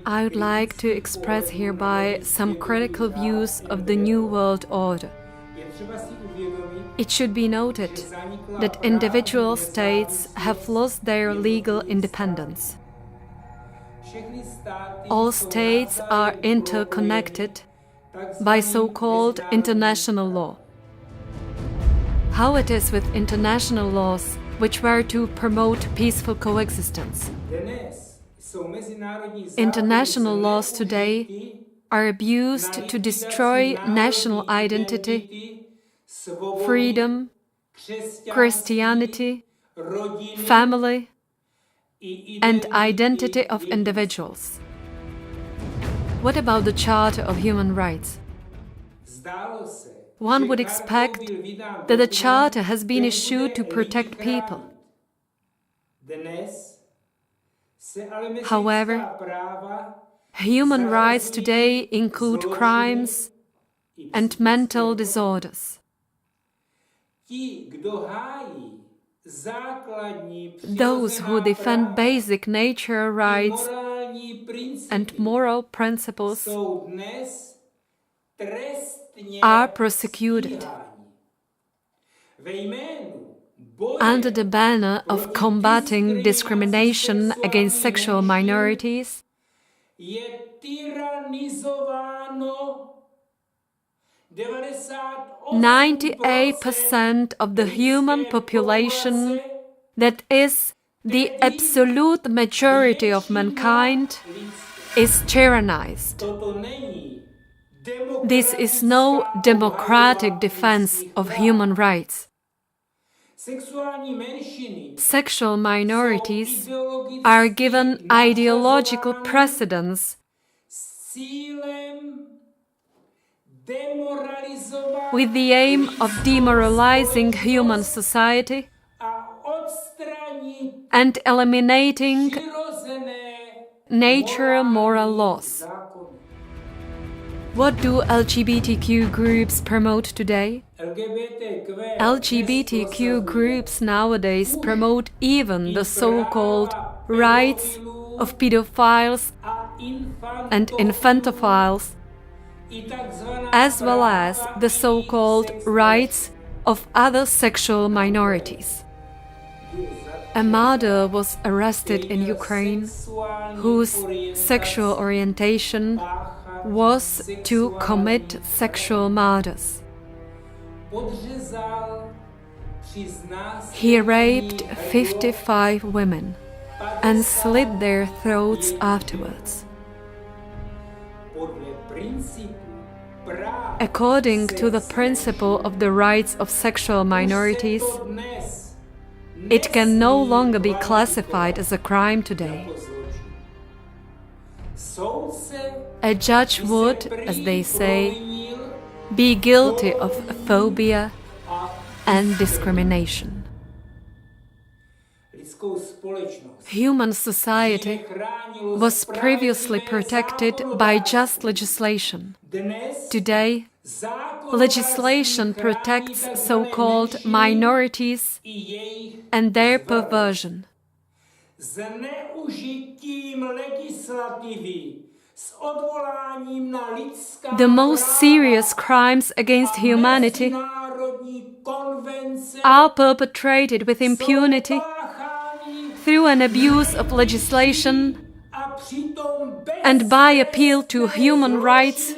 I would like to express hereby some critical views of the New World Order. It should be noted that individual states have lost their legal independence. All states are interconnected by so-called international law. How it is with international laws which were to promote peaceful coexistence? International laws today are abused to destroy national identity, freedom, Christianity, family, and identity of individuals. What about the Charter of Human Rights? One would expect that the Charter has been issued to protect people. However, human rights today include crimes and mental disorders. Those who defend basic nature rights and moral principles are prosecuted. Under the banner of combating discrimination against sexual minorities, 98% of the human population, that is, the absolute majority of mankind, is tyrannized. This is no democratic defense of human rights. Sexual minorities are given ideological precedence with the aim of demoralizing human society and eliminating natural moral laws. What do LGBTQ groups promote today? LGBTQ groups nowadays promote even the so-called rights of pedophiles and infantophiles, as well as the so-called rights of other sexual minorities. A mother was arrested in Ukraine whose sexual orientation was to commit sexual murders. He raped 55 women and slit their throats afterwards. According to the principle of the rights of sexual minorities, it can no longer be classified as a crime today. A judge would, as they say, be guilty of phobia and discrimination. Human society was previously protected by just legislation. Today, legislation protects so-called minorities and their perversion. The most serious crimes against humanity are perpetrated with impunity through an abuse of legislation and by appeal to human rights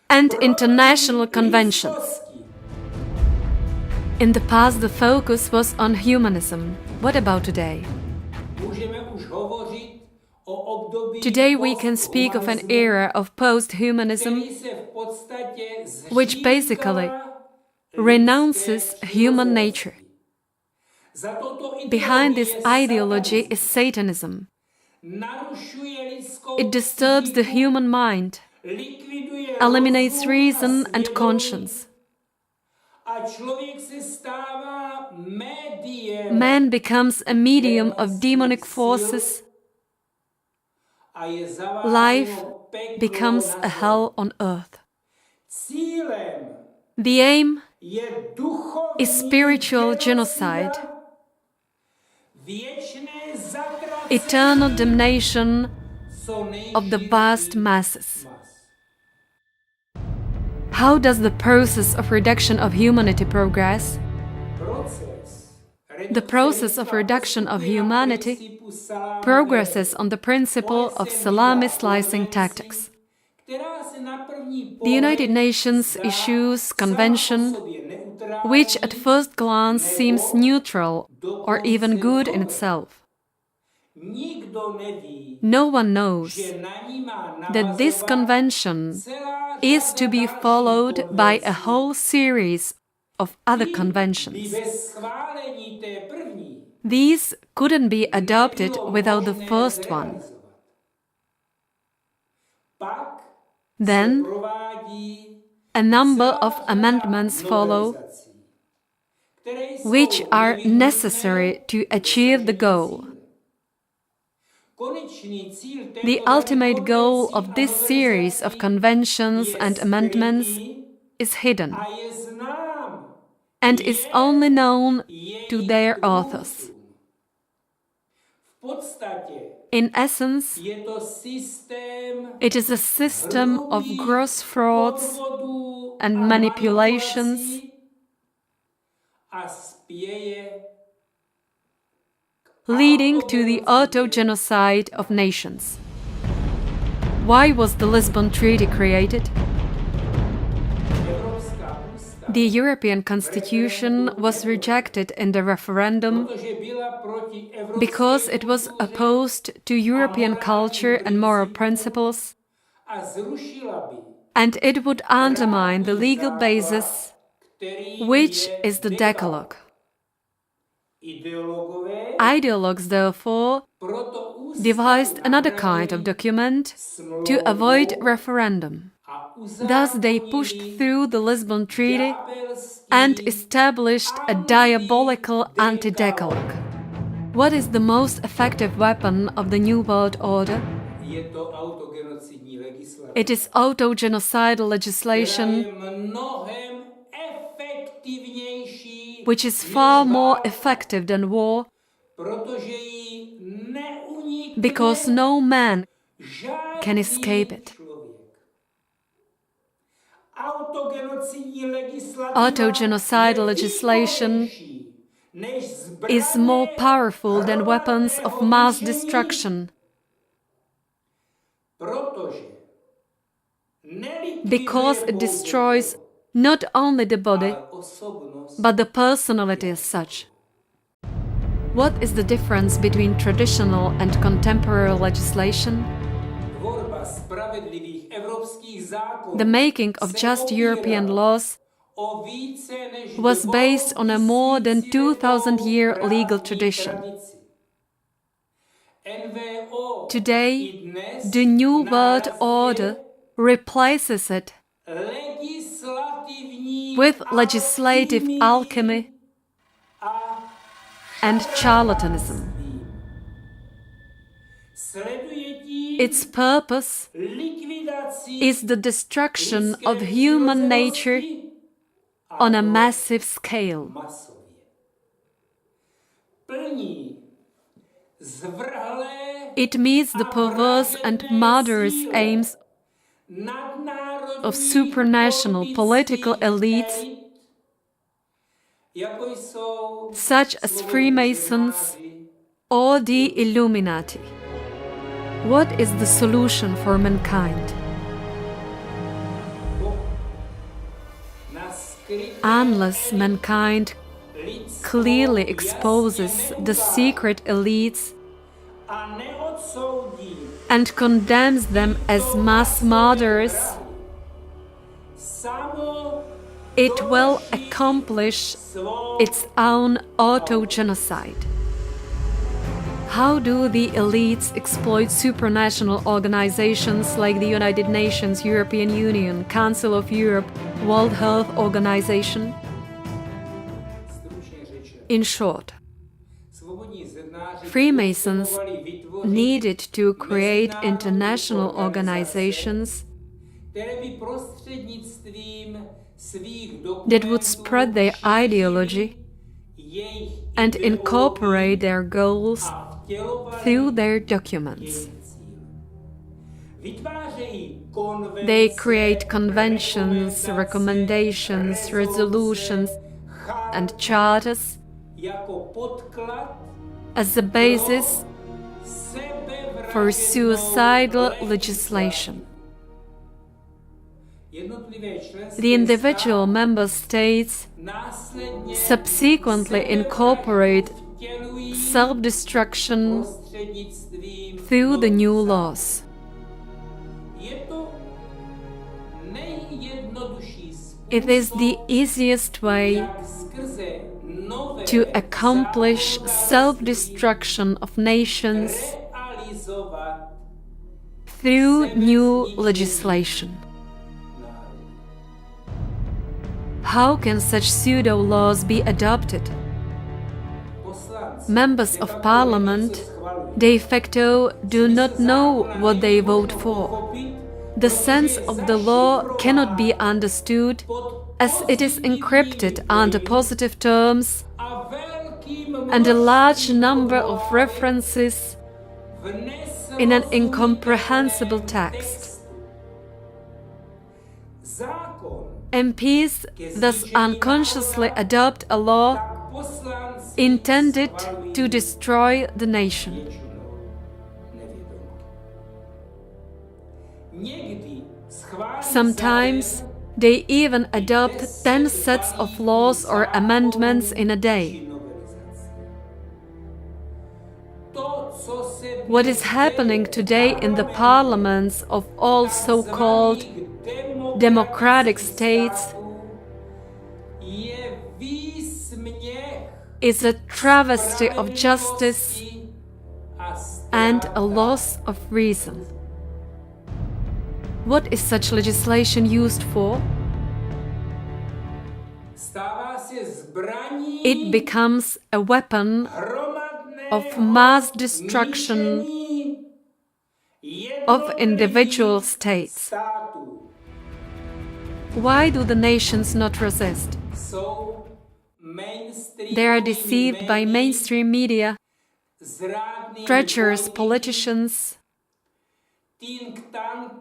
and international conventions. In the past, the focus was on humanism. What about today? Today we can speak of an era of post-humanism which basically renounces human nature. Behind this ideology is Satanism. It disturbs the human mind, eliminates reason and conscience. Man becomes a medium of demonic forces. Life becomes a hell on earth. The aim is spiritual genocide, eternal damnation of the vast masses. How does the process of reduction of humanity progress? The process of reduction of humanity progresses on the principle of salami slicing tactics. The United Nations issues convention, which at first glance seems neutral or even good in itself. No one knows that this convention is to be followed by a whole series of other conventions. These couldn't be adopted without the first one. Then, a number of amendments follow, which are necessary to achieve the goal. The ultimate goal of this series of conventions and amendments is hidden and is only known to their authors. In essence, it is a system of gross frauds and manipulations leading to the auto-genocide of nations. Why was the Lisbon Treaty created? The European Constitution was rejected in the referendum because it was opposed to European culture and moral principles, and it would undermine the legal basis, which is the Decalogue. Ideologues, therefore, devised another kind of document to avoid referendum. Thus they pushed through the Lisbon Treaty and established a diabolical anti-decalogue. What is the most effective weapon of the New World Order? It is auto-genocidal legislation, which is far more effective than war, because no man can escape it. Auto-genocidal legislation is more powerful than weapons of mass destruction, because it destroys not only the body, but the personality as such. What is the difference between traditional and contemporary legislation? The making of just European laws was based on a more than 2,000-year legal tradition. Today, the New World Order replaces it with legislative alchemy and charlatanism. Its purpose is the destruction of human nature on a massive scale. It meets the perverse and murderous aims of supranational political elites such as Freemasons or the Illuminati. What is the solution for mankind? Unless mankind clearly exposes the secret elites and condemns them as mass murderers, it will accomplish its own auto-genocide. How do the elites exploit supranational organizations like the United Nations, European Union, Council of Europe, World Health Organization? In short, Freemasons needed to create international organizations that would spread their ideology and incorporate their goals through their documents. They create conventions, recommendations, resolutions, and charters as the basis for suicidal legislation. The individual member states subsequently incorporate self-destruction through the new laws. It is the easiest way to accomplish self-destruction of nations through new legislation. How can such pseudo-laws be adopted? Members of parliament de facto do not know what they vote for. The sense of the law cannot be understood as it is encrypted under positive terms and a large number of references in an incomprehensible text. MPs thus unconsciously adopt a law intended to destroy the nation. Sometimes they even adopt 10 sets of laws or amendments in a day. What is happening today in the parliaments of all so-called democratic states is a travesty of justice and a loss of reason. What is such legislation used for? It becomes a weapon of mass destruction of individual states. Why do the nations not resist? They are deceived by mainstream media, treacherous politicians,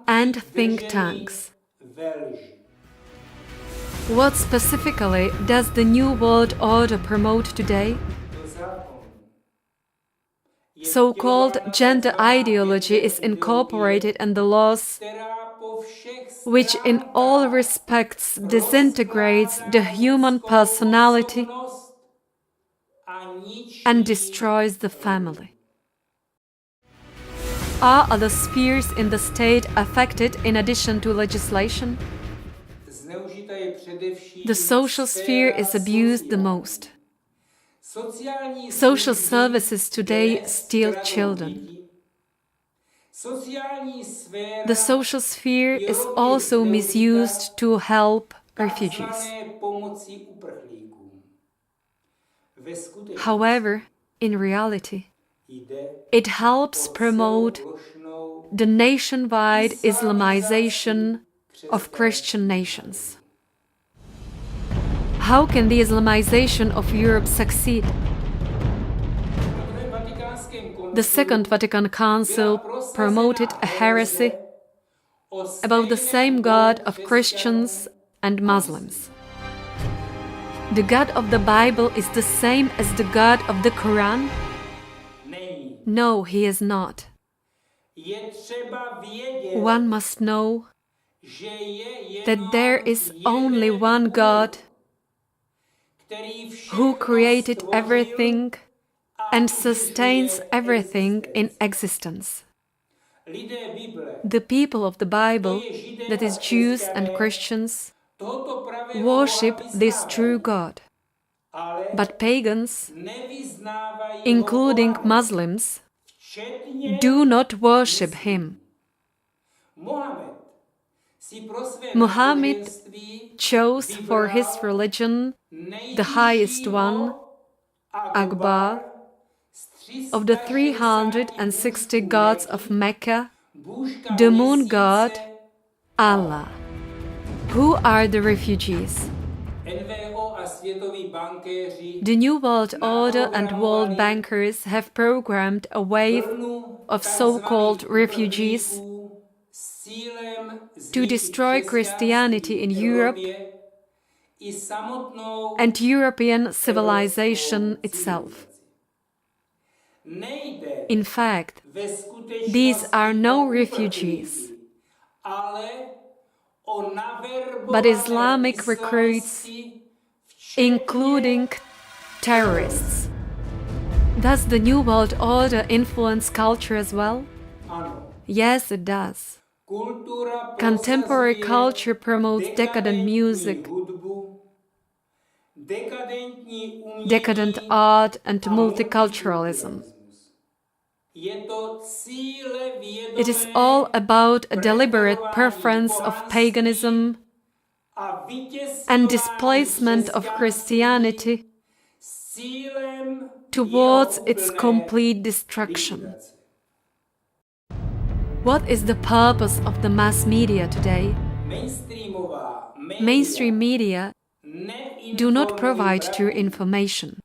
and think tanks. What specifically does the New World Order promote today? So-called gender ideology is incorporated in the laws, which in all respects disintegrates the human personality and destroys the family. Are other spheres in the state affected in addition to legislation? The social sphere is abused the most. Social services today steal children. The social sphere is also misused to help refugees. However, in reality, it helps promote the nationwide Islamization of Christian nations. How can the Islamization of Europe succeed? The Second Vatican Council promoted a heresy about the same God of Christians and Muslims. The God of the Bible is the same as the God of the Quran? No, he is not. One must know that there is only one God who created everything and sustains everything in existence. The people of the Bible, that is Jews and Christians, worship this true God. But pagans, including Muslims, do not worship him. Muhammad chose for his religion the highest one, Akbar, of the 360 gods of Mecca, the moon god, Allah. Who are the refugees? The New World Order and world bankers have programmed a wave of so-called refugees to destroy Christianity in Europe and European civilization itself. In fact, these are no refugees, but Islamic recruits, including terrorists. Does the New World Order influence culture as well? Yes, it does. Contemporary culture promotes decadent music, decadent art, and multiculturalism. It is all about a deliberate preference of paganism and displacement of Christianity towards its complete destruction. What is the purpose of the mass media today? Mainstream media do not provide true information.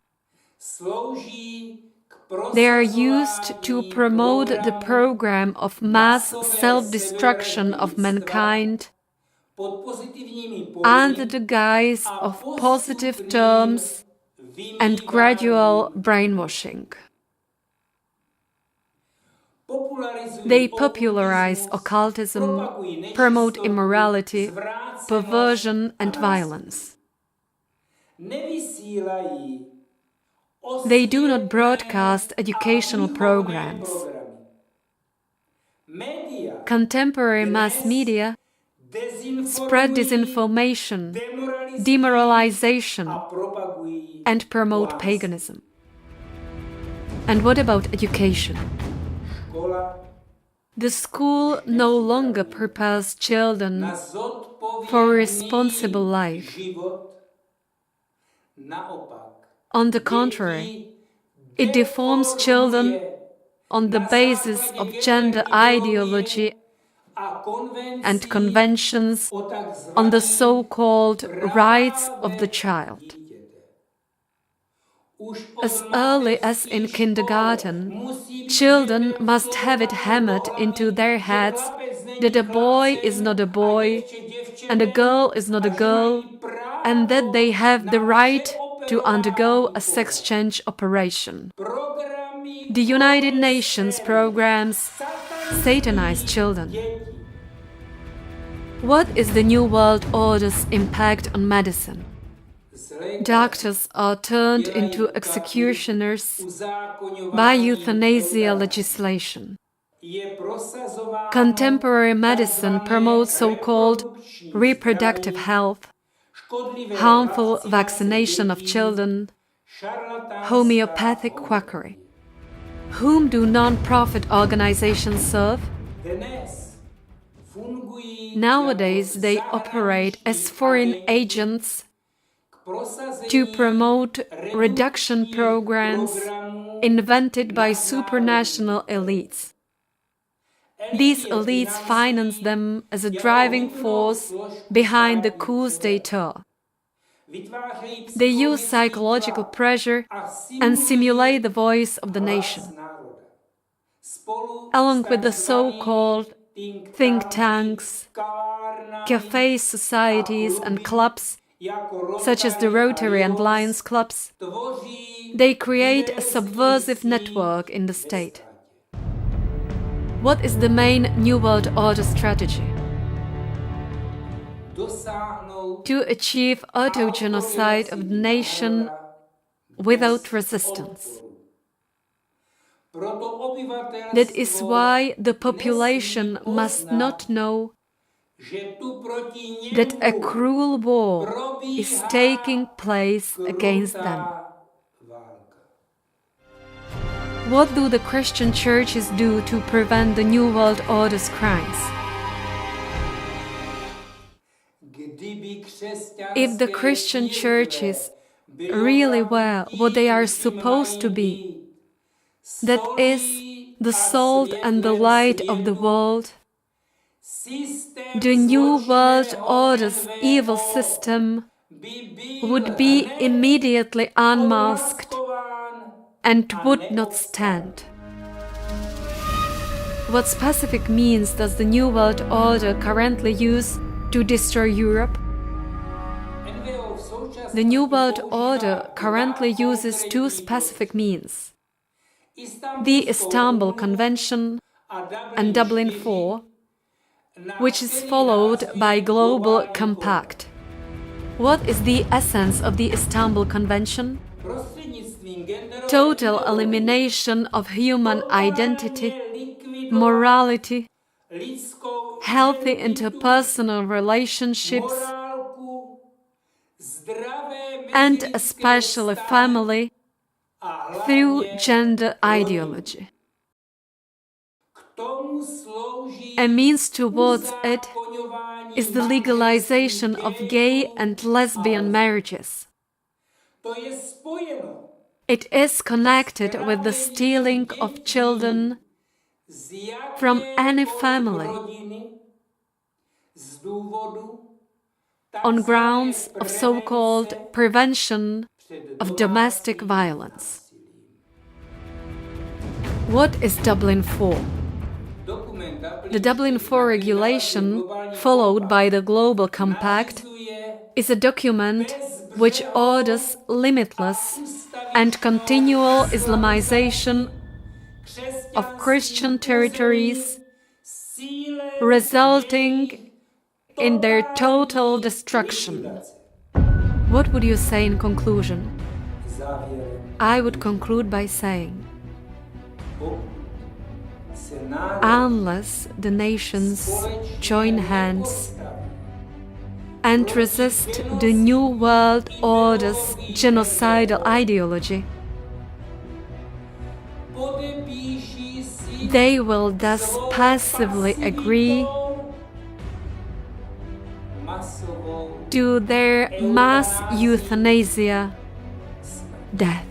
They are used to promote the program of mass self-destruction of mankind under the guise of positive terms and gradual brainwashing. They popularize occultism, promote immorality, perversion, and violence. They do not broadcast educational programs. Contemporary mass media spread disinformation, demoralization, and promote paganism. And what about education? The school no longer prepares children for a responsible life. On the contrary, it deforms children on the basis of gender ideology and conventions on the so-called rights of the child. As early as in kindergarten, children must have it hammered into their heads that a boy is not a boy and a girl is not a girl, and that they have the right to undergo a sex change operation. The United Nations programs satanize children. What is the New World Order's impact on medicine? Doctors are turned into executioners by euthanasia legislation. Contemporary medicine promotes so-called reproductive health, harmful vaccination of children, homeopathic quackery. Whom do non-profit organizations serve? Nowadays, they operate as foreign agents to promote reduction programs invented by supranational elites. These elites finance them as a driving force behind the coups d'état. They use psychological pressure and simulate the voice of the nation. Along with the so-called think tanks, cafe societies and clubs, such as the Rotary and Lions clubs, they create a subversive network in the state. What is the main New World Order strategy? To achieve auto-genocide of the nation without resistance. That is why the population must not know that a cruel war is taking place against them. What do the Christian churches do to prevent the New World Order's crimes? If the Christian churches really were what they are supposed to be, that is, the salt and the light of the world, the New World Order's evil system would be immediately unmasked and would not stand. What specific means does the New World Order currently use to destroy Europe? The New World Order currently uses two specific means: the Istanbul Convention and Dublin IV, which is followed by Global Compact. What is the essence of the Istanbul Convention? Total elimination of human identity, morality, healthy interpersonal relationships, and especially family, through gender ideology. A means towards it is the legalization of gay and lesbian marriages. It is connected with the stealing of children from any family on grounds of so-called prevention of domestic violence. What is Dublin IV? The Dublin IV regulation, followed by the Global Compact, is a document which orders limitless and continual Islamization of Christian territories, resulting in their total destruction. What would you say in conclusion? I would conclude by saying, unless the nations join hands and resist the New World Order's genocidal ideology, they will thus passively agree to their mass euthanasia, death.